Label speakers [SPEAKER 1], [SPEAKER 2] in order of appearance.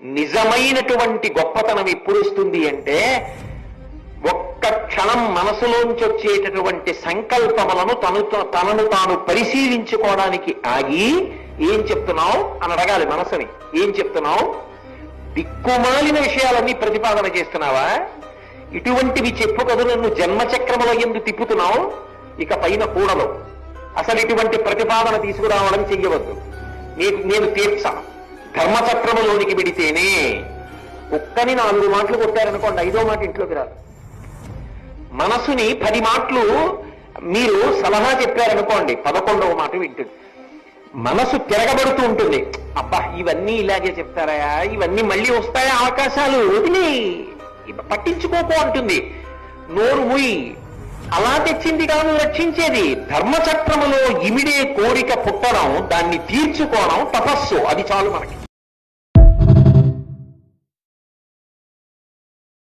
[SPEAKER 1] నిజమైనటువంటి గొప్పతనం ఎప్పుడు వస్తుంది అంటే ఒక్క క్షణం మనసులోంచి వచ్చేటటువంటి సంకల్పములను తనను తాను పరిశీలించుకోవడానికి ఆగి ఏం చెప్తున్నావు అని అడగాలి మనసుని. ఏం చెప్తున్నావు? దిక్కుమాలిన విషయాలన్నీ ప్రతిపాదన చేస్తున్నావా? ఇటువంటివి చెప్పు కదు నన్ను జన్మచక్రముల ఎందు తిప్పుతున్నావు, ఇక పైన కూడదు. అసలు ఇటువంటి ప్రతిపాదన తీసుకురావడం చెయ్యవద్దు. నేను తీర్చాను. ధర్మచక్రములోనికి పెడితేనే కుక్కని 4 మాటలు కొట్టారనుకోండి, 5వ మాట ఇంట్లోకి రాదు. మనసుని 10 మాటలు మీరు సలహా చెప్పారనుకోండి, 11వ మాట వింటుంది. మనసు తిరగబడుతూ ఉంటుంది. అబ్బా ఇవన్నీ ఇలాగే చెప్తారా, ఇవన్నీ మళ్ళీ వస్తాయా అవకాశాలు, వదిలే పట్టించుకోపో అంటుంది. నోరు ముయి. అలా తెచ్చింది కాదు రక్షించేది. ధర్మచక్రములో ఇమిడే కోరిక పుట్టడం, దాన్ని తీర్చుకోవడం తపస్సు. అది చాలు మనకి.